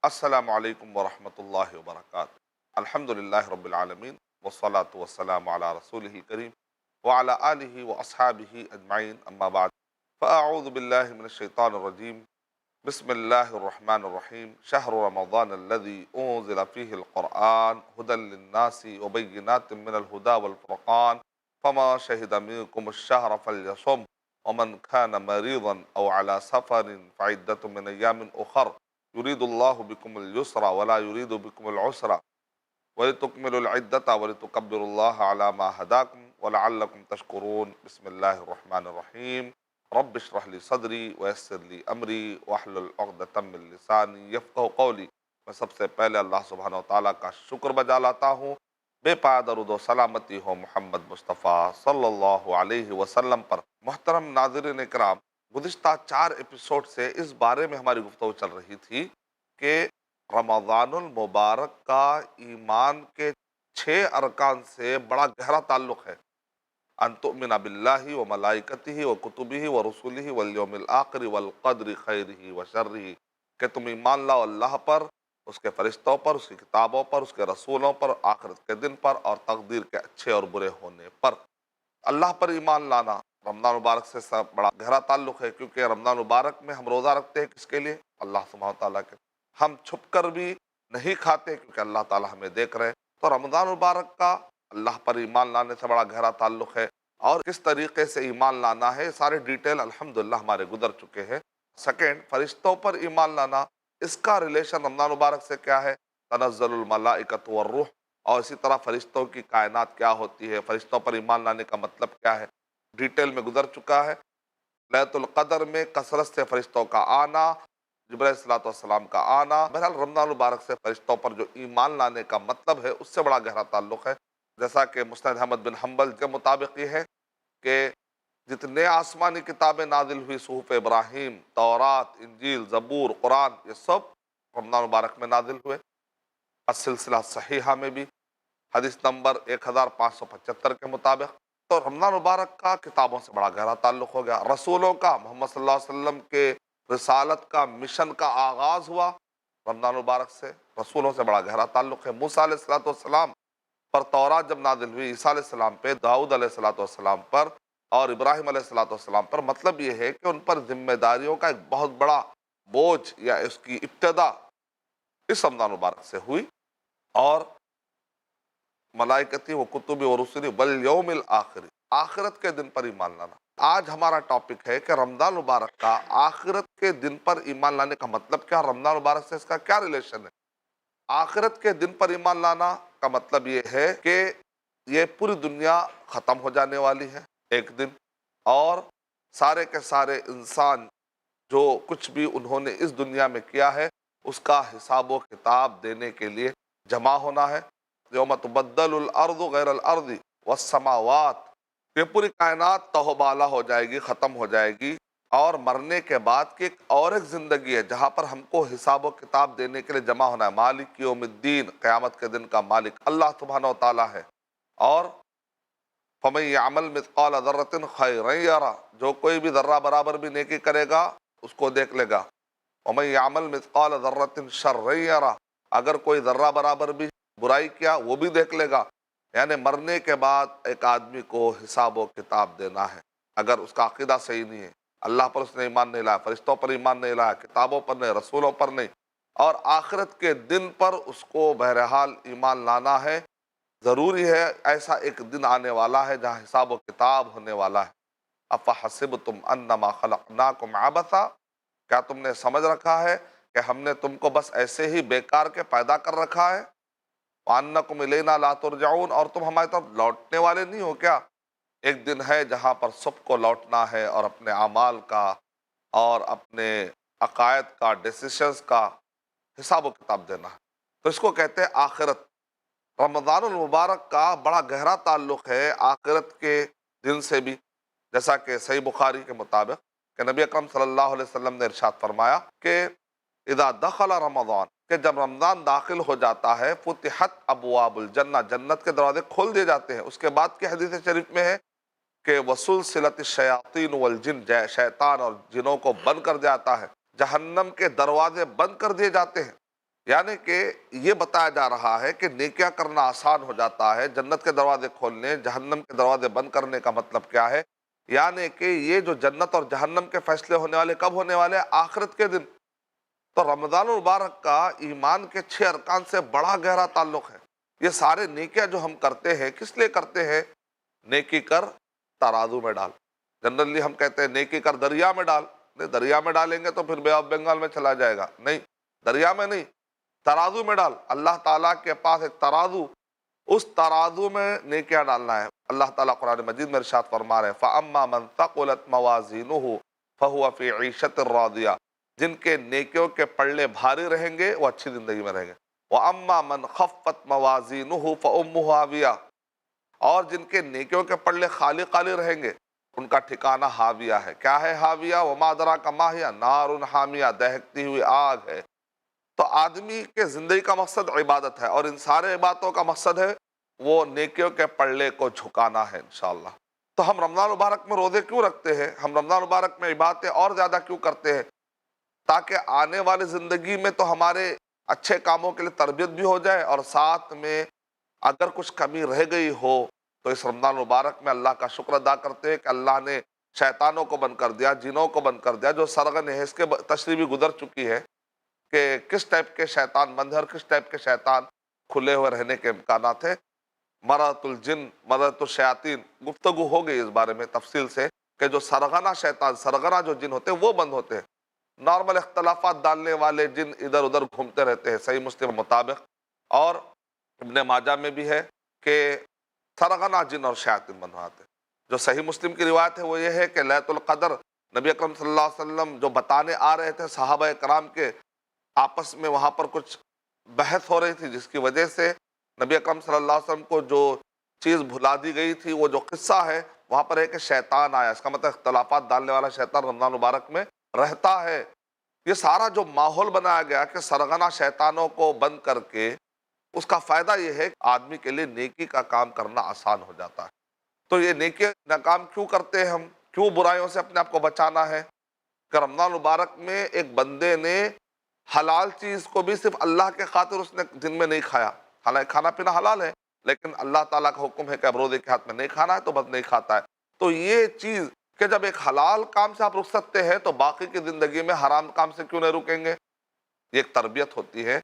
السلام علیکم ورحمۃ اللہ وبرکاتہ۔ الحمد للہ رب العالمین والصلاة والسلام علی رسولہ الکریم وعلی آلہ واصحابہ اجمعین، اما بعد فاعوذ باللہ من الشیطان الرجیم۔ بسم اللہ الرحمن الرحیم۔ شہر رمضان الذی انزل فیہ القرآن ھدی للناس وبینات من الھدی والفرقان فمن شہد منکم الشہر فلیصم ومن کان مریضا او علی سفر فعدۃ من ایام اخر یرید اللہ بکم اليسر ولا یرید بکم العسر وَلِتُكْمِلُوا الْعِدَّةَ وَلِتُكَبِّرُوا اللَّهَ عَلَى مَا هَدَاكُمْ وَلَعَلَّكُمْ تَشْكُرُونَ۔ بسم اللہ الرحمن الرحیم۔ رب اشرح لی صدری ویسر لی امری واحلل عقدۃ من لسانی یفقہوا قولی۔ میں سب سے پہلے اللہ سبحانہ و تعالیٰ کا شکر بجا لاتا ہوں، بے پایہ درود و سلامتی ہو محمد مصطفیٰ صلی اللہ علیہ وسلم پر۔ محترم ناظرین کرام، گزشتہ 4 ایپیسوڈ سے اس بارے میں ہماری گفتگو چل رہی تھی کہ رمضان المبارک کا ایمان کے 6 ارکان سے بڑا گہرا تعلق ہے۔ ان تؤمن باللہ و ملائکتہ و کتبہ و رسولہ والیوم الآخر والقدر خیرہ و شرہ، کہ تم ایمان لاؤ اللہ پر، اس کے فرشتوں پر، اس کی کتابوں پر، اس کے رسولوں پر، آخرت کے دن پر، اور تقدیر کے اچھے اور برے ہونے پر۔ اللہ پر ایمان لانا رمضان مبارک سے سب بڑا گہرا تعلق ہے، کیونکہ رمضان مبارک میں ہم روزہ رکھتے ہیں کس کے لیے؟ اللہ سبحانہ تعالیٰ کے۔ ہم چھپ کر بھی نہیں کھاتے کیونکہ اللہ تعالیٰ ہمیں دیکھ رہے ہیں۔ تو رمضان مبارک کا اللہ پر ایمان لانے سے بڑا گہرا تعلق ہے، اور کس طریقے سے ایمان لانا ہے سارے ڈیٹیل الحمدللہ ہمارے گزر چکے ہیں۔ سیکنڈ، فرشتوں پر ایمان لانا، اس کا ریلیشن رمضان مبارک سے کیا ہے؟ تنزل الملائکۃ والروح، اور اسی طرح فرشتوں کی کائنات کیا ہوتی ہے، فرشتوں پر ایمان لانے کا مطلب کیا ہے، ڈیٹیل میں گزر چکا ہے۔ لیلۃ القدر میں کثرت سے فرشتوں کا آنا، جبرائیل صلاۃ والسلام کا آنا، بہرحال رمضان المبارک سے فرشتوں پر جو ایمان لانے کا مطلب ہے اس سے بڑا گہرا تعلق ہے۔ جیسا کہ مسند احمد بن حنبل کے مطابق یہ ہے کہ جتنے آسمانی کتابیں نازل ہوئی، صحف ابراہیم، تورات، انجیل، زبور، قرآن، یہ سب رمضان مبارک میں نازل ہوئے۔ السلسلہ صحیحہ میں بھی حدیث نمبر 1575 کے مطابق۔ تو رمضان مبارک کا کتابوں سے بڑا گہرا تعلق ہو گیا۔ رسولوں کا، محمد صلی اللہ علیہ وسلم کے رسالت کا، مشن کا آغاز ہوا رمضان مبارک سے، رسولوں سے بڑا گہرا تعلق ہے۔ موسیٰ علیہ السلام پر تورات جب نازل ہوئی، عیسیٰ علیہ السلام پہ، داؤد علیہ السلام پر، اور ابراہیم علیہ السلام پر، مطلب یہ ہے کہ ان پر ذمہ داریوں کا ایک بہت بڑا بوجھ یا اس کی ابتدا اس رمضان مبارک سے ہوئی۔ اور ملائکتی و کتبی و رسلی والیوم الآخر، آخرت کے دن پر ایمان لانا۔ آج ہمارا ٹاپک ہے کہ رمضان مبارک کا آخرت کے دن پر ایمان لانے کا مطلب کیا، رمضان مبارک سے اس کا کیا ریلیشن ہے۔ آخرت کے دن پر ایمان لانا کا مطلب یہ ہے کہ یہ پوری دنیا ختم ہو جانے والی ہے ایک دن، اور سارے کے سارے انسان جو کچھ بھی انہوں نے اس دنیا میں کیا ہے اس کا حساب و کتاب دینے کے لیے جمع ہونا ہے۔ یوم تبدل الارض غیر الارض والسماوات، یہ پوری کائنات تہو بالا ہو جائے گی، ختم ہو جائے گی، اور مرنے کے بعد کی ایک زندگی ہے جہاں پر ہم کو حساب و کتاب دینے کے لیے جمع ہونا ہے۔ مالک یوم الدین، قیامت کے دن کا مالک اللہ سبحانہ و تعالیٰ ہے۔ اور فَمَن يَعْمَلْ مِثْقَالَ ذَرَّةٍ خَيْرًا يَرَهُ، جو کوئی بھی ذرہ برابر بھی نیکی کرے گا اس کو دیکھ لے گا۔ وَمَن يَعْمَلْ مِثْقَالَ ذَرَّةٍ شَرًّا يَرَهُ، اگر کوئی ذرہ برابر بھی برائی کیا وہ بھی دیکھ لے گا۔ یعنی مرنے کے بعد ایک آدمی کو حساب و کتاب دینا ہے۔ اگر اس کا عقیدہ صحیح نہیں ہے، اللہ پر اس نے ایمان نہیں لایا، فرشتوں پر ایمان نہیں لایا، کتابوں پر نہیں، رسولوں پر نہیں، اور آخرت کے دن پر اس کو بہرحال ایمان لانا ہے۔ ضروری ہے، ایسا ایک دن آنے والا ہے جہاں حساب و کتاب ہونے والا ہے۔ افحسبتم انما خلقناکم عبثا، کیا تم نے سمجھ رکھا ہے کہ ہم نے تم کو بس ایسے ہی بیکار کے پیدا کر رکھا ہے؟ وَأَنَّكُمْ إِلَيْنَا لَا تُرْجَعُونَ، اور تم ہماری طرف لوٹنے والے نہیں ہو کیا؟ ایک دن ہے جہاں پر سب کو لوٹنا ہے، اور اپنے اعمال کا اور اپنے عقائد کا، ڈیسیشنز کا حساب و کتاب دینا ہے۔ تو اس کو کہتے ہیں آخرت۔ رمضان المبارک کا بڑا گہرا تعلق ہے آخرت کے دن سے بھی، جیسا کہ صحیح بخاری کے مطابق کہ نبی اکرم صلی اللہ علیہ وسلم نے ارشاد فرمایا کہ اذا دخل رمضان، کہ جب رمضان داخل ہو جاتا ہے، فتحت ابواب الجنہ، جنت کے دروازے کھول دیے جاتے ہیں۔ اس کے بعد کی حدیث شریف میں ہے کہ وسلسلت الشیاطین والجن، شیطان اور جنوں کو بند کر جاتا ہے، جہنم کے دروازے بند کر دیے جاتے ہیں۔ یعنی کہ یہ بتایا جا رہا ہے کہ نیکیاں کرنا آسان ہو جاتا ہے، جنت کے دروازے کھولنے، جہنم کے دروازے بند کرنے کا مطلب کیا ہے؟ یعنی کہ یہ جو جنت اور جہنم کے فیصلے ہونے والے کب ہونے والے ہیں؟ آخرت کے دن۔ تو رمضان المبارک کا ایمان کے 6 ارکان سے بڑا گہرا تعلق ہے۔ یہ سارے نیکیاں جو ہم کرتے ہیں کس لیے کرتے ہیں؟ نیکی کر ترازو میں ڈال۔ جنرلی ہم کہتے ہیں نیکی کر دریا میں ڈال، نہیں، دریا میں ڈالیں گے تو پھر بے آف بنگال میں چلا جائے گا، نہیں، دریا میں نہیں، ترازو میں ڈال۔ اللہ تعالیٰ کے پاس ایک ترازو، اس ترازو میں نیکیاں ڈالنا ہے۔ اللہ تعالیٰ قرآن مجید میں ارشاد فرما رہے ہیں فَأَمَّا مَن ثَقُلَتْ مَوَازِينُهُ فَهُوَ فِي عِيشَةٍ رَاضِيَةٍ، جن کے نیکیوں کے پلڑے بھاری رہیں گے وہ اچھی زندگی میں رہیں گے۔ وَأَمَّا مَنْ خَفَّتْ مَوَازِينُهُ فَأُمُّهُ هَاوِيَةٌ، اور جن کے نیکیوں کے پلڑے خالی خالی رہیں گے ان کا ٹھکانہ ہاویہ ہے۔ کیا ہے ہاویہ؟ وَمَا أَدْرَاكَ مَا هِيَ نَارٌ حَامِيَةٌ، دہکتی ہوئی آگ ہے۔ تو آدمی کے زندگی کا مقصد عبادت ہے، اور ان سارے عبادتوں کا مقصد ہے وہ نیکیوں کے پلڑے کو جھکانا ہے انشاءاللہ۔ تو ہم رمضان مبارک میں روزے کیوں رکھتے ہیں؟ ہم رمضان مبارک میں عبادتیں اور زیادہ کیوں کرتے ہیں؟ تاکہ آنے والی زندگی میں تو ہمارے اچھے کاموں کے لیے تربیت بھی ہو جائے، اور ساتھ میں اگر کچھ کمی رہ گئی ہو تو اس رمضان مبارک میں اللہ کا شکر ادا کرتے ہیں کہ اللہ نے شیطانوں کو بند کر دیا، جنوں کو بند کر دیا۔ جو سرغن ہے اس کے تشریح بھی گزر چکی ہے کہ کس ٹائپ کے شیطان بند ہے اور کس ٹائپ کے شیطان کھلے ہوئے رہنے کے امکانات ہیں۔ مرض الجن، مرض الشیاطین، گفتگو ہو گئی اس بارے میں تفصیل سے کہ جو سرغنہ شیطان، سرغنہ جو جن ہوتے ہیں وہ بند ہوتے ہیں۔ نارمل اختلافات ڈالنے والے جن ادھر ادھر گھومتے رہتے ہیں، صحیح مسلم مطابق، اور ابن ماجہ میں بھی ہے کہ سرغنہ جن اور شیاطین بند ہوتے ہیں۔ جو صحیح مسلم کی روایت ہے وہ یہ ہے کہ لیلۃ القدر نبی اکرم صلی اللہ علیہ وسلم جو بتانے آ رہے تھے صحابہ کرام کے آپس میں، وہاں پر کچھ بحث ہو رہی تھی جس کی وجہ سے نبی اکرم صلی اللہ علیہ وسلم کو جو چیز بھلا دی گئی تھی، وہ جو قصہ ہے وہاں پر ہے کہ شیطان آیا۔ اس کا مطلب اختلافات ڈالنے والا شیطان رمضان مبارک میں رہتا ہے۔ یہ سارا جو ماحول بنایا گیا کہ سرغنہ شیطانوں کو بند کر کے، اس کا فائدہ یہ ہے کہ آدمی کے لیے نیکی کا کام کرنا آسان ہو جاتا ہے۔ تو یہ نیکی کا کام کیوں کرتے ہیں ہم؟ کیوں برائیوں سے اپنے آپ کو بچانا ہے؟ کہ رمضان مبارک میں ایک بندے نے حلال چیز کو بھی صرف اللہ کے خاطر اس نے دن میں نہیں کھایا، حالانکہ کھانا پینا حلال ہے، لیکن اللہ تعالیٰ کا حکم ہے کہ اب روزے کے ہاتھ میں نہیں کھانا ہے تو بس نہیں کھاتا ہے۔ تو یہ چیز کہ جب ایک حلال کام سے آپ رک سکتے ہیں تو باقی کی زندگی میں حرام کام سے کیوں نہیں رکیں گے؟ یہ ایک تربیت ہوتی ہے،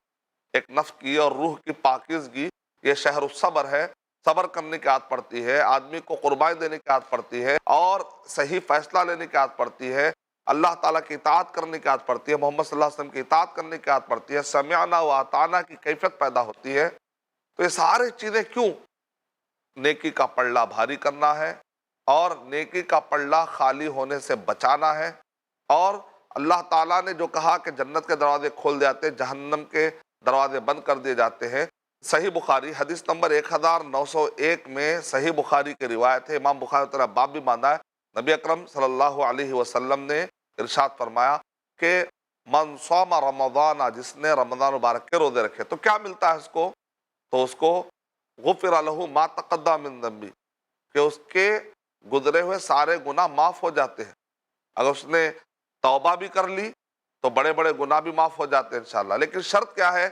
ایک نفس کی اور روح کی پاکیزگی۔ یہ شہر الصبر ہے، صبر کرنے کی عادت پڑتی ہے، آدمی کو قربانی دینے کی عادت پڑتی ہے، اور صحیح فیصلہ لینے کی عادت پڑتی ہے، اللہ تعالیٰ کی اطاعت کرنے کی عادت پڑتی ہے، محمد صلی اللہ علیہ وسلم کی اطاعت کرنے کی عادت پڑتی ہے، سمعنا و اطعنا کی کیفیت پیدا ہوتی ہے۔ تو یہ ساری چیزیں کیوں؟ نیکی کا پلڑا بھاری کرنا ہے، اور نیکی کا پلڑا خالی ہونے سے بچانا ہے۔ اور اللہ تعالیٰ نے جو کہا کہ جنت کے دروازے کھول جاتے، جہنم کے دروازے بند کر دیے جاتے ہیں، صحیح بخاری حدیث نمبر 1901 میں صحیح بخاری کی روایت ہے، امام بخاری تعالیٰ باب بھی باندھا ہے۔ نبی اکرم صلی اللہ علیہ وسلم نے ارشاد فرمایا کہ من صام رمضان، جس نے رمضان مبارک کے روزے رکھے تو کیا ملتا ہے اس کو؟ تو اس کو غفر له ما تقدم من ذنبی، کہ اس کے گزرے ہوئے سارے گناہ معاف ہو جاتے ہیں۔ اگر اس نے توبہ بھی کر لی تو بڑے بڑے گناہ بھی معاف ہو جاتے ہیں انشاءاللہ۔ لیکن شرط کیا ہے؟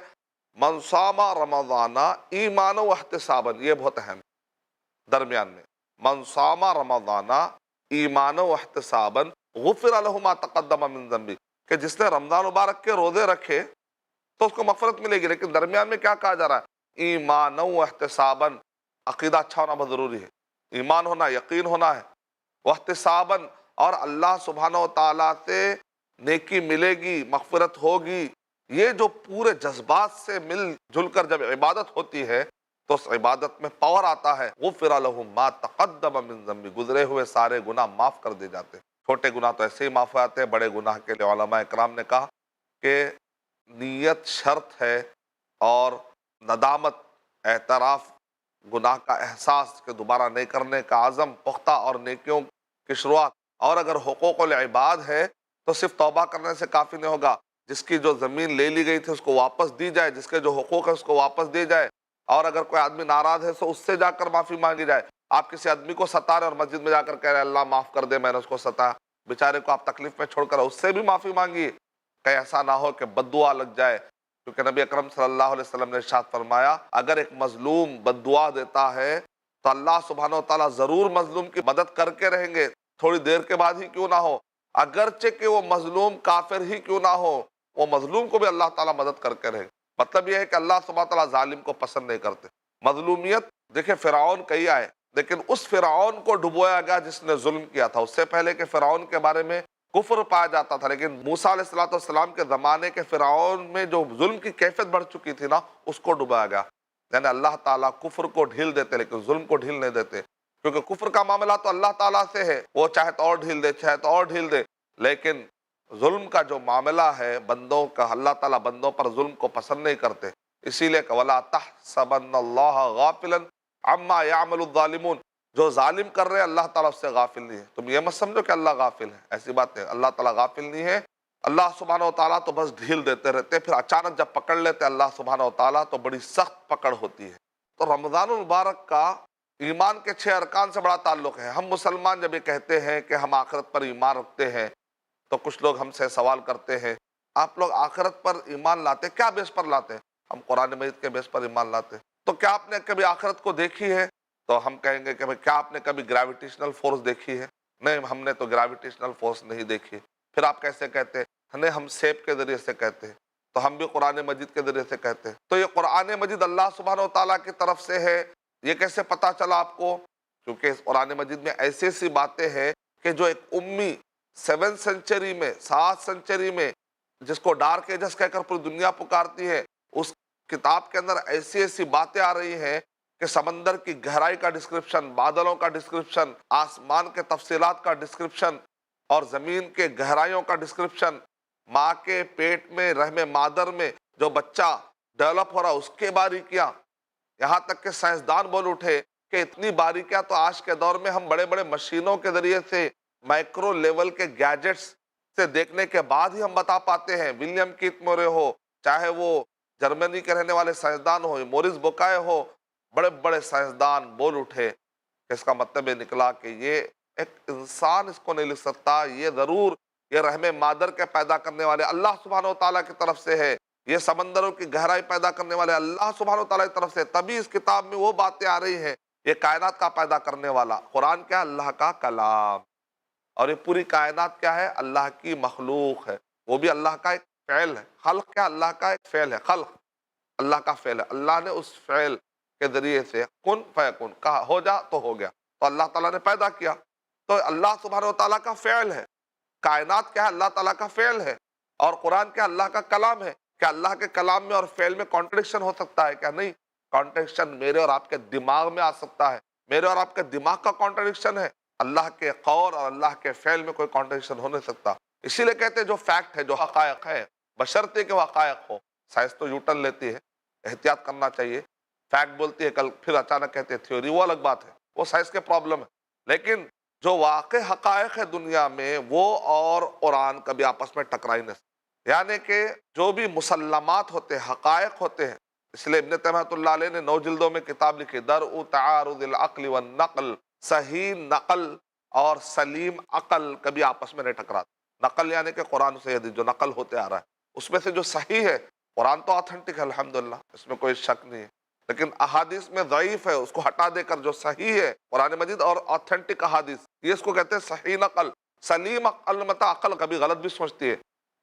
من صام رمضان ایمانا و احتسابا، یہ بہت اہم ہے درمیان میں، من صام رمضان ایمانا و احتسابا غفر له ما تقدم من ذنبی، کہ جس نے رمضان مبارک کے روزے رکھے تو اس کو مغفرت ملے گی۔ لیکن درمیان میں کیا کہا جا رہا ہے؟ ایمانا و احتسابا، عقیدہ اچھا ہونا بہت ضروری ہے، ایمان ہونا، یقین ہونا ہے، واحتسابا، اور اللہ سبحانہ و تعالیٰ سے نیکی ملے گی، مغفرت ہوگی۔ یہ جو پورے جذبات سے مل جل کر جب عبادت ہوتی ہے تو اس عبادت میں پاور آتا ہے۔ غفر له ما تقدم من ذنبی، گزرے ہوئے سارے گناہ معاف کر دیے جاتے ہیں۔ چھوٹے گناہ تو ایسے ہی معاف ہو جاتے ہیں، بڑے گناہ کے لیے علماء اکرام نے کہا کہ نیت شرط ہے، اور ندامت، اعتراف، گناہ کا احساس کہ دوبارہ نہیں کرنے کا عزم، پختہ اور نیکیوں کی شروعات۔ اور اگر حقوق العباد ہے تو صرف توبہ کرنے سے کافی نہیں ہوگا، جس کی جو زمین لے لی گئی تھی اس کو واپس دی جائے، جس کے جو حقوق ہے اس کو واپس دی جائے، اور اگر کوئی آدمی ناراض ہے تو اس سے جا کر معافی مانگی جائے۔ آپ کسی آدمی کو ستا رہے اور مسجد میں جا کر کہہ رہے اللہ معاف کر دے، میں نے اس کو ستایا، بیچارے کو آپ تکلیف میں چھوڑ کر اس سے بھی معافی مانگیے، کہ ایسا نہ ہو کہ بد دعا لگ جائے، کیونکہ نبی اکرم صلی اللہ علیہ وسلم نے ارشاد فرمایا اگر ایک مظلوم بد دعا دیتا ہے تو اللہ سبحانہ و تعالیٰ ضرور مظلوم کی مدد کر کے رہیں گے، تھوڑی دیر کے بعد ہی کیوں نہ ہو، اگرچہ کہ وہ مظلوم کافر ہی کیوں نہ ہو، وہ مظلوم کو بھی اللہ تعالیٰ مدد کر کے رہے گا۔ مطلب یہ ہے کہ اللہ سبحانہ تعالیٰ ظالم کو پسند نہیں کرتے۔ مظلومیت دیکھیں فرعون کئی آئے، لیکن اس فرعون کو ڈبویا گیا جس نے ظلم کیا تھا۔ اس سے پہلے کہ فرعون کے بارے میں کفر پایا جاتا تھا، لیکن موسیٰ علیہ السلام کے زمانے کے فرعون میں جو ظلم کی کیفیت بڑھ چکی تھی نا، اس کو ڈبایا گیا۔ یعنی اللہ تعالیٰ کفر کو ڈھیل دیتے لیکن ظلم کو ڈھیل نہیں دیتے، کیونکہ کفر کا معاملہ تو اللہ تعالیٰ سے ہے، وہ چاہے تو اور ڈھیل دے چاہے تو اور ڈھیل دے، لیکن ظلم کا جو معاملہ ہے بندوں کا، اللہ تعالیٰ بندوں پر ظلم کو پسند نہیں کرتے۔ اسی لیے کہ وَلَا تَحْسَبَنَّ اللَّهَ غَافِلًا عَمَّا يَعْمَلُ الظَّالِمُونَ، جو ظالم کر رہے ہیں اللہ تعالیٰ اس سے غافل نہیں ہے۔ تم یہ مت سمجھو کہ اللہ غافل ہے، ایسی بات نہیں، اللہ تعالیٰ غافل نہیں ہے۔ اللہ سبحانہ و تعالیٰ تو بس ڈھیل دیتے رہتے، پھر اچانک جب پکڑ لیتے اللہ سبحانہ و تعالیٰ تو بڑی سخت پکڑ ہوتی ہے۔ تو رمضان المبارک کا ایمان کے 6 ارکان سے بڑا تعلق ہے۔ ہم مسلمان جب یہ کہتے ہیں کہ ہم آخرت پر ایمان رکھتے ہیں تو کچھ لوگ ہم سے سوال کرتے ہیں آپ لوگ آخرت پر ایمان لاتے کیا بیس پر لاتے ہیں؟ ہم قرآن مجید کے بیس پر ایمان لاتے ہیں۔ تو کیا آپ نے کبھی آخرت کو دیکھی ہے؟ تو ہم کہیں گے کہ کیا آپ نے کبھی گریویٹیشنل فورس دیکھی ہے؟ نہیں، ہم نے تو گریویٹیشنل فورس نہیں دیکھی۔ پھر آپ کیسے کہتے ہیں؟ نہیں، ہم سیب کے ذریعے سے کہتے ہیں، تو ہم بھی قرآن مجید کے ذریعے سے کہتے ہیں۔ تو یہ قرآن مجید اللہ سبحانہ و تعالیٰ کی طرف سے ہے، یہ کیسے پتا چلا آپ کو؟ کیونکہ اس قرآن مجید میں ایسی ایسی باتیں ہیں کہ جو ایک امی 7 سینچری میں 7 سینچری میں جس کو ڈارک ایجز کہہ کر پوری دنیا پکارتی ہے، اس کتاب کے اندر ایسی ایسی باتیں آ رہی ہیں کہ سمندر کی گہرائی کا ڈسکرپشن، بادلوں کا ڈسکرپشن، آسمان کے تفصیلات کا ڈسکرپشن اور زمین کے گہرائیوں کا ڈسکرپشن، ماں کے پیٹ میں رحم مادر میں جو بچہ ڈیولپ ہو رہا اس کے باریکیاں، یہاں تک کہ سائنسدان بول اٹھے کہ اتنی باریکیاں تو آج کے دور میں ہم بڑے بڑے مشینوں کے ذریعے سے مائکرو لیول کے گیجٹس سے دیکھنے کے بعد ہی ہم بتا پاتے ہیں۔ ولیم کیت مورے ہو، چاہے وہ جرمنی کے رہنے والے سائنسدان ہو، مورس بوکائے ہو، بڑے بڑے سائنسدان بول اٹھے کہ اس کا مطلب یہ نکلا کہ یہ ایک انسان اس کو نہیں لکھ سکتا، یہ ضرور یہ رحم مادر کے پیدا کرنے والے اللہ سبحانہ و تعالیٰ کی طرف سے ہے، یہ سمندروں کی گہرائی پیدا کرنے والے اللہ سبحانہ و تعالیٰ کی طرف سے، تبھی اس کتاب میں وہ باتیں آ رہی ہیں۔ یہ کائنات کا پیدا کرنے والا قرآن کیا؟ اللہ کا کلام، اور یہ پوری کائنات کیا ہے؟ اللہ کی مخلوق ہے، وہ بھی اللہ کا ایک فعل ہے۔ خلق کیا؟ اللہ کا ایک فعل ہے، خلق اللہ کا فعل ہے۔ اللہ نے اس فعل کے ذریعے سے کن فیکن کہا، ہو جا تو ہو گیا، تو اللہ تعالیٰ نے پیدا کیا۔ تو اللہ سبحانہ و تعالیٰ کا فعل ہے، کائنات کیا ہے؟ اللہ تعالیٰ کا فعل ہے، اور قرآن کیا؟ اللہ کا کلام ہے۔ کیا اللہ کے کلام میں اور فعل میں کانٹرڈکشن ہو سکتا ہے؟ کیا نہیں، کانٹرڈکشن میرے اور آپ کے دماغ میں آ سکتا ہے، میرے اور آپ کے دماغ کا کانٹرڈکشن ہے، اللہ کے قول اور اللہ کے فعل میں کوئی کانٹرڈکشن ہو نہیں سکتا۔ اسی لیے کہتے ہیں جو فیکٹ ہے، جو حقائق ہے، بشرطے کہ وہ حقائق ہو۔ سائنس تو یوٹرن لیتی ہے، احتیاط کرنا چاہیے، فیکٹ بولتی ہے کل پھر اچانک کہتے ہیں تھیوری، وہ الگ بات ہے، وہ سائنس کے پرابلم ہے۔ لیکن جو واقع حقائق ہے دنیا میں، وہ اور قرآن کبھی آپس میں ٹکرائی نہیں سکتے۔ یعنی کہ جو بھی مسلمات ہوتے ہیں، حقائق ہوتے ہیں، اس لیے ابن تیمیہ اللہ علیہ نے 9 جلدوں میں کتاب لکھی، درء تعارض العقل والنقل، صحیح نقل اور سلیم عقل کبھی آپس میں نہیں ٹکراتے۔ نقل یعنی کہ قرآن سے حدیث جو نقل ہوتے آ رہا ہے، اس میں سے جو صحیح ہے، قرآن تو آتھنٹک ہے الحمدللہ، اس میں کوئی شک نہیں ہے، لیکن احادیث میں ضعیف ہے، اس کو ہٹا دے کر جو صحیح ہے قرآن مجید اور آتھنٹک احادیث، یہ اس کو کہتے ہیں صحیح نقل۔ سلیم عقل، مطلب عقل کبھی غلط بھی سوچتی ہے،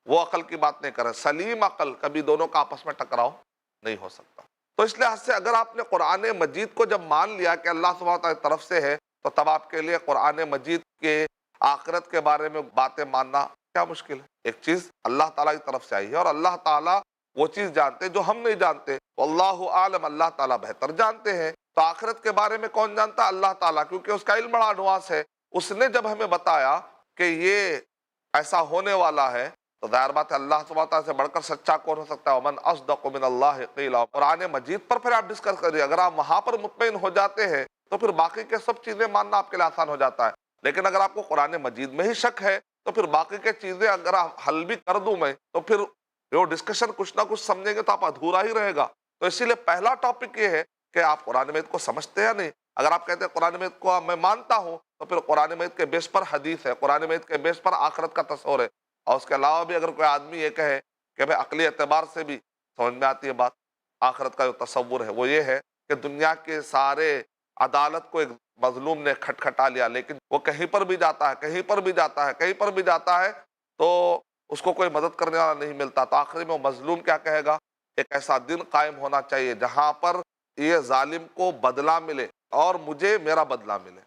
وہ عقل کی بات نہیں کر رہے، سلیم عقل کبھی دونوں کا آپس میں ٹکراؤ نہیں ہو سکتا۔ تو اس لحاظ سے اگر آپ نے قرآن مجید کو جب مان لیا کہ اللہ سبحانہ وتعالیٰ کی طرف سے ہے، تو تب آپ کے لیے قرآن مجید کے آخرت کے بارے میں باتیں ماننا کیا مشکل ہے؟ ایک چیز اللہ تعالیٰ کی طرف سے آئی ہے، اور اللہ تعالیٰ وہ چیز جانتے جو ہم نہیں جانتے، واللہ عالم، اللہ تعالیٰ بہتر جانتے ہیں۔ تو آخرت کے بارے میں کون جانتا ہے؟ اللہ تعالیٰ، کیونکہ اس کا علم بڑا ایڈوانس ہے۔ اس نے جب ہمیں بتایا کہ یہ ایسا ہونے والا ہے، تو ظاہر بات ہے اللہ سبحانہ تعالیٰ سے بڑھ کر سچا کون ہو سکتا ہے؟ ومن اصدق من اللہ قیلا۔ قرآن مجید پر پھر آپ ڈسکس کریے، اگر آپ وہاں پر مطمئن ہو جاتے ہیں تو پھر باقی کے سب چیزیں ماننا آپ کے لیے آسان ہو جاتا ہے۔ لیکن اگر آپ کو قرآن مجید میں ہی شک ہے تو پھر باقی کے چیزیں اگر آپ حل بھی کر دوں میں، تو پھر وہ ڈسکشن کچھ نہ کچھ سمجھیں گے تو آپ ادھورا ہی رہے گا۔ تو اسی لیے پہلا ٹاپک یہ ہے کہ آپ قرآن مجید کو سمجھتے یا نہیں۔ اگر آپ کہتے ہیں قرآن مجید کو میں مانتا ہوں، تو پھر قرآن مجید کے بیس پر حدیث ہے، قرآن مجید کے بیس پر آخرت کا تصور ہے، اور اس کے علاوہ بھی اگر کوئی آدمی یہ کہے کہ بھئی عقلی اعتبار سے بھی سمجھ میں آتی ہے بات؟ آخرت کا جو تصور ہے وہ یہ ہے کہ دنیا کے سارے عدالت کو ایک مظلوم نے کھٹکھٹا لیا، لیکن وہ کہیں پر بھی جاتا ہے، کہیں پر بھی جاتا ہے، کہیں پر بھی جاتا ہے تو اس کو کوئی مدد کرنے والا نہیں ملتا، تو آخری میں وہ مظلوم کیا کہے گا؟ ایک ایسا دن قائم ہونا چاہیے جہاں پر یہ ظالم کو بدلہ ملے اور مجھے میرا بدلہ ملے۔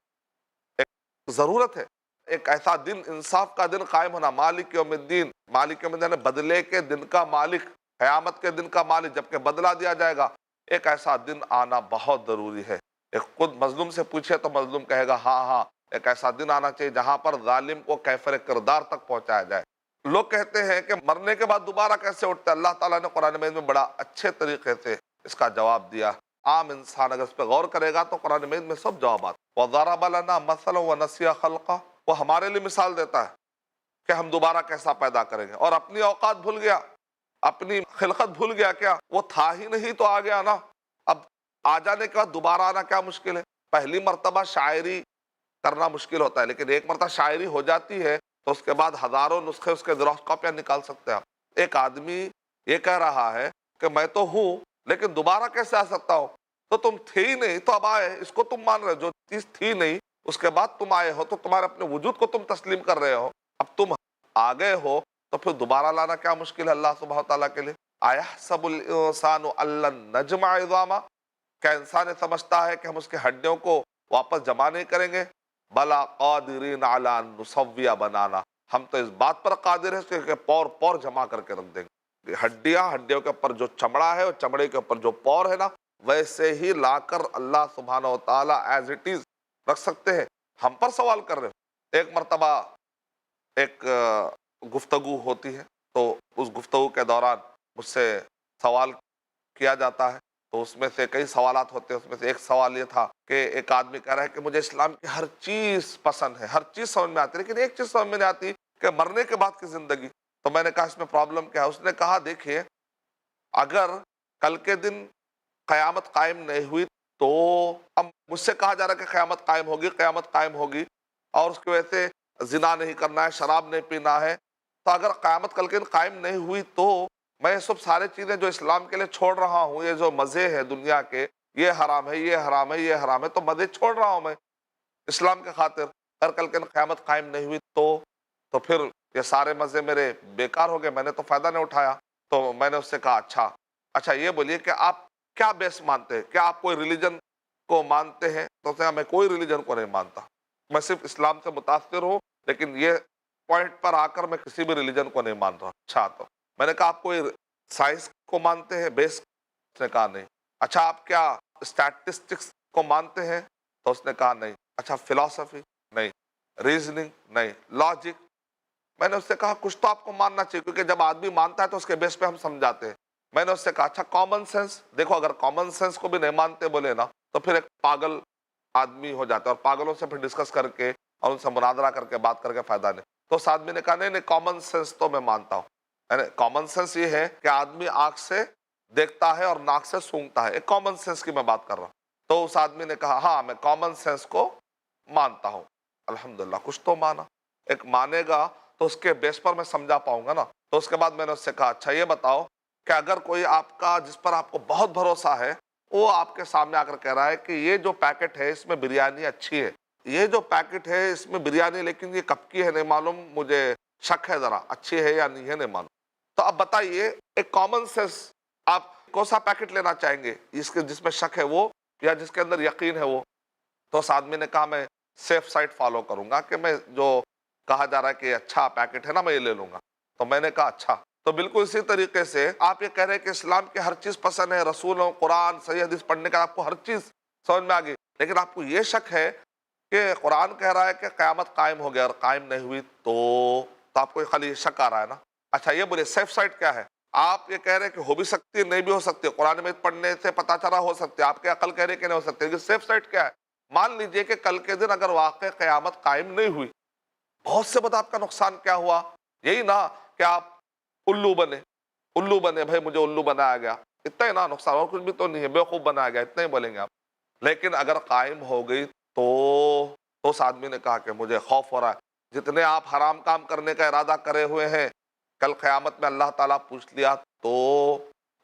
ایک ضرورت ہے ایک ایسا دن، انصاف کا دن قائم ہونا، مالک یوم الدین، مالک یوم الدین بدلے کے دن کا مالک، قیامت کے دن کا مالک، جب کہ بدلہ دیا جائے گا، ایک ایسا دن آنا بہت ضروری ہے۔ ایک خود مظلوم سے پوچھے تو مظلوم کہے گا ہاں ہاں، ایک ایسا دن آنا چاہیے جہاں پر ظالم کو کیفر کردار تک پہنچایا جائے۔ لوگ کہتے ہیں کہ مرنے کے بعد دوبارہ کیسے اٹھتے ہیں؟ اللہ تعالیٰ نے قرآن مجید میں بڑا اچھے طریقے سے اس کا جواب دیا۔ عام انسان اگر اس پہ غور کرے گا تو قرآن مجید میں سب جوابات، وَضَرَبَ لَنَا مَثَلًا وَنَسِيَ خَلْقَهُ، وہ ہمارے لیے مثال دیتا ہے کہ ہم دوبارہ کیسا پیدا کریں گے، اور اپنی اوقات بھول گیا، اپنی خلقت بھول گیا کیا؟ وہ تھا ہی نہیں تو آ گیا نا۔ اب آ جانے کے بعد دوبارہ آنا کیا مشکل ہے؟ پہلی مرتبہ شاعری کرنا مشکل ہوتا ہے، لیکن ایک مرتبہ شاعری ہو جاتی ہے تو اس کے بعد ہزاروں نسخے اس کے زیروکس کاپیاں نکال سکتے ہیں آپ۔ ایک آدمی یہ کہہ رہا ہے کہ میں تو ہوں لیکن دوبارہ کیسے آ سکتا ہوں؟ تو تم تھے ہی نہیں تو اب آئے، اس کو تم مان رہے ہو۔ جو چیز تھی نہیں اس کے بعد تم آئے ہو تو تمہارے اپنے وجود کو تم تسلیم کر رہے ہو۔ اب تم آ گئے ہو تو پھر دوبارہ لانا کیا مشکل ہے اللہ سبحانہ تعالیٰ کے لیے؟ اَيَحْسَبُ الْإِنسَانُ أَن لَّن نَّجْمَعَ عِظَامَهُ، کیا انسان یہ سمجھتا ہے کہ ہم اس کے ہڈیوں کو واپس جمع نہیں کریں گے؟ بلا قادرین علی ان نسوی بنانا، ہم تو اس بات پر قادر ہیں کہ پور پور جمع کر کے رکھ دیں گے۔ ہڈیوں کے اوپر جو چمڑا ہے اور چمڑے کے اوپر جو پور ہے نا، ویسے ہی لا کر اللہ سبحانہ و تعالیٰ ایز اٹ از رکھ سکتے ہیں۔ ہم پر سوال کر رہے ہو۔ ایک مرتبہ ایک گفتگو ہوتی ہے تو اس گفتگو کے دوران مجھ سے سوال کیا جاتا ہے، تو اس میں سے کئی سوالات ہوتے ہیں، اس میں سے ایک سوال یہ تھا کہ ایک آدمی کہہ رہا ہے کہ مجھے اسلام کی ہر چیز پسند ہے، ہر چیز سمجھ میں آتی ہے، لیکن ایک چیز سمجھ میں نہیں آتی کہ مرنے کے بعد کی زندگی۔ تو میں نے کہا اس میں پرابلم کیا ہے؟ اس نے کہا دیکھیے، اگر کل کے دن قیامت قائم نہیں ہوئی تو اب مجھ سے کہا جا رہا ہے کہ قیامت قائم ہوگی، قیامت قائم ہوگی، اور اس کی وجہ سے زنا نہیں کرنا ہے، شراب نہیں پینا ہے، تو اگر قیامت کل کے دن قائم نہیں ہوئی تو میں یہ سب سارے چیزیں جو اسلام کے لیے چھوڑ رہا ہوں، یہ جو مزے ہیں دنیا کے، یہ حرام ہے، یہ حرام ہے، یہ حرام ہے، تو مزے چھوڑ رہا ہوں میں اسلام کے خاطر۔ اگر کل کے دن قیامت قائم نہیں ہوئی تو پھر یہ سارے مزے میرے بیکار ہو گئے، میں نے تو فائدہ نہیں اٹھایا۔ تو میں نے اس سے کہا اچھا یہ بولیے کہ آپ کیا بیس مانتے ہیں؟ کیا آپ کوئی ریلیجن کو مانتے ہیں؟ تو اس نے کہا میں کوئی ریلیجن کو نہیں مانتا، میں صرف اسلام سے متاثر ہوں، لیکن یہ پوائنٹ پر آ کر میں کسی بھی ریلیجن کو نہیں مان رہا۔ اچھا، تو میں نے کہا آپ کوئی سائنس کو مانتے ہیں بیس؟ اس نے کہا نہیں۔ اچھا آپ کیا اسٹیٹسٹکس کو مانتے ہیں؟ تو اس نے کہا نہیں۔ اچھا فلسفی؟ نہیں۔ ریزننگ؟ نہیں۔ لاجک؟ میں نے اس سے کہا کچھ تو آپ کو ماننا چاہیے، کیونکہ جب آدمی مانتا ہے تو اس کے بیس پہ ہم سمجھاتے ہیں۔ میں نے اس سے کہا اچھا کامن سینس؟ دیکھو اگر کامن سینس کو بھی نہیں مانتے بولے نا تو پھر ایک پاگل آدمی ہو جاتا ہے، اور پاگلوں سے پھر ڈسکس کر کے اور ان سے مناظرہ کر کے بات کر کے فائدہ نہیں۔ تو اس آدمی نے کہا نہیں کامن سینس تو میں مانتا ہوں۔ یعنی کامن سینس یہ ہے کہ آدمی آنکھ سے دیکھتا ہے اور ناک سے سونگھتا ہے، ایک کامن سینس کی میں بات کر رہا ہوں۔ تو اس آدمی نے کہا ہاں میں کامن سینس کو مانتا ہوں۔ الحمدللہ کچھ تو مانا، ایک مانے گا تو اس کے بیس پر میں سمجھا پاؤں گا نا۔ تو اس کے بعد میں نے اس سے کہا اچھا یہ بتاؤ کہ اگر کوئی آپ کا جس پر آپ کو بہت بھروسہ ہے وہ آپ کے سامنے آ کر کہہ رہا ہے کہ یہ جو پیکٹ ہے اس میں بریانی اچھی ہے، یہ جو پیکٹ ہے اس میں بریانی لیکن یہ کب کی ہے نہیں معلوم، مجھے شک ہے ذرا اچھی ہے یا نہیں ہے نہیں معلوم، تو اب بتائیے ایک کامن سینس آپ کون سا پیکٹ لینا چاہیں گے، جس میں شک ہے وہ یا جس کے اندر یقین ہے وہ؟ تو اس آدمی نے کہا میں سیف سائٹ فالو کروں گا، کہ میں جو کہا جا رہا ہے کہ اچھا پیکٹ ہے نا میں یہ لے لوں گا۔ تو میں نے کہا اچھا، تو بالکل اسی طریقے سے آپ یہ کہہ رہے ہیں کہ اسلام کی ہر چیز پسند ہے، رسولوں قرآن صحیح حدیث پڑھنے کا آپ کو ہر چیز سمجھ میں آ گئی، لیکن آپ کو یہ شک ہے کہ قرآن کہہ رہا ہے کہ قیامت قائم ہو گیا اور قائم نہیں ہوئی تو آپ کو خالی یہ شک آ رہا ہے نا۔ اچھا یہ بولے سیف سائٹ کیا ہے؟ آپ یہ کہہ رہے ہیں کہ ہو بھی سکتی ہے نہیں بھی ہو سکتی، قرآن میں پڑھنے سے پتہ چلا ہو سکتی ہے، آپ کے عقل کہہ رہے کہ نہیں ہو سکتی، لیکن سیف سائٹ کیا ہے؟ مان لیجئے کہ کل کے دن اگر واقع قیامت قائم نہیں ہوئی، بہت سے بات آپ کا نقصان کیا ہوا؟ یہی نا کہ آپ الو بنے بھائی مجھے الو بنایا گیا، اتنا ہی نا نقصان، اور کچھ بھی تو نہیں ہے، بیوقوف بنایا گیا، اتنا ہی بولیں گے آپ۔ لیکن اگر قائم ہو گئی تو اس آدمی نے کہا کہ مجھے خوف ہو رہا ہے، جتنے آپ حرام کام کرنے کا ارادہ کرے ہوئے ہیں کل قیامت میں اللہ تعالیٰ پوچھ لیا تو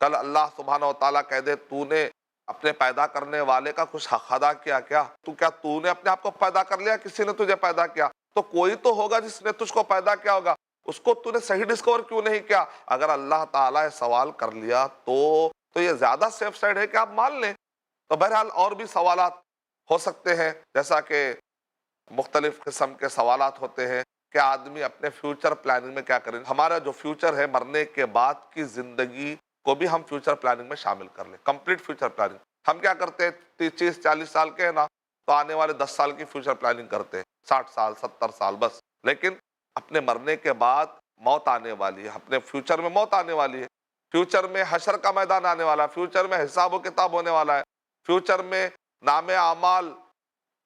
کل اللہ سبحانہ و تعالیٰ کہہ دے تو نے اپنے پیدا کرنے والے کا کچھ حق ادا کیا کیا؟ تو نے اپنے آپ کو پیدا کر لیا، کسی نے تجھے پیدا کیا؟ تو کوئی تو ہوگا جس نے تجھ کو پیدا کیا ہوگا، اس کو تو نے صحیح ڈسکور کیوں نہیں کیا؟ اگر اللہ تعالیٰ نے سوال کر لیا تو یہ زیادہ سیف سائڈ ہے کہ آپ مان لیں۔ تو بہرحال اور بھی سوالات ہو سکتے ہیں، جیسا کہ مختلف قسم کے سوالات ہوتے ہیں کہ آدمی اپنے فیوچر پلاننگ میں کیا کریں۔ ہمارا جو فیوچر ہے، مرنے کے بعد کی زندگی کو بھی ہم فیوچر پلاننگ میں شامل کر لیں، کمپلیٹ فیوچر پلاننگ۔ ہم کیا کرتے ہیں، 30-40 سال کے ہیں نا، تو آنے والے 10 سال کی فیوچر پلاننگ کرتے ہیں، 60 سال 70 سال بس۔ لیکن اپنے مرنے کے بعد موت آنے والی ہے، اپنے فیوچر میں موت آنے والی ہے، فیوچر میں حشر کا میدان آنے والا ہے، فیوچر میں حساب و کتاب ہونے والا ہے، فیوچر میں نام اعمال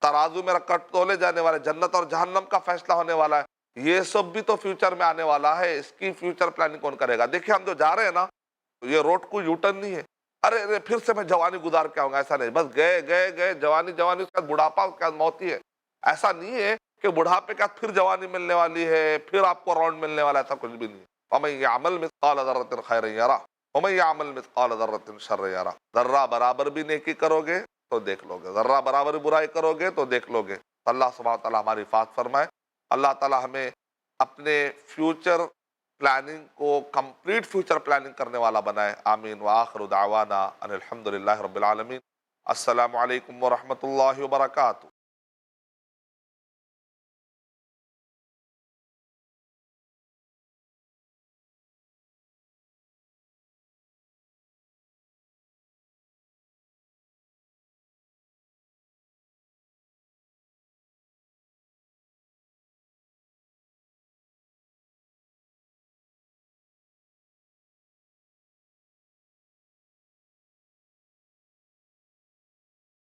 ترازو میں رکھ کر تولے جانے والے، جنت اور جہنم کا فیصلہ ہونے والا ہے، یہ سب بھی تو فیوچر میں آنے والا ہے۔ اس کی فیوچر پلاننگ کون کرے گا؟ دیکھیں ہم جو جا رہے ہیں نا، یہ روڈ کو یو ٹرن نہیں ہے، ارے پھر سے میں جوانی گزار کے آؤں گا، ایسا نہیں، بس گئے جوانی اس کے بعد بڑھاپا، اس کے بعد موت ہی ہے۔ ایسا نہیں ہے کہ بڑھاپے کے بعد پھر جوانی ملنے والی ہے، پھر آپ کو راؤنڈ ملنے والا ہے، ایسا کچھ بھی نہیں ہے۔ وَمَن يَعْمَلْ مِثْقَالَ ذَرَّةٍ خَيْرًا يَرَهُ وَمَن يَعْمَلْ مِثْقَالَ ذَرَّةٍ شَرًّا يَرَهُ۔ ذرہ برابر بھی نیکی کرو گے تو دیکھ لو گے، ذرہ برابر برائی کرو گے تو دیکھ لو گے۔ اللہ سبحانہ تعالیٰ ہماری حفاظت فرمائے۔ اللہ تعالیٰ ہمیں اپنے فیوچر پلاننگ کو کمپلیٹ فیوچر پلاننگ کرنے والا بنائے، آمین۔ وآخر دعوانا ان الحمد للہ رب العالمین۔ السلام علیکم ورحمۃ اللہ وبرکاتہ۔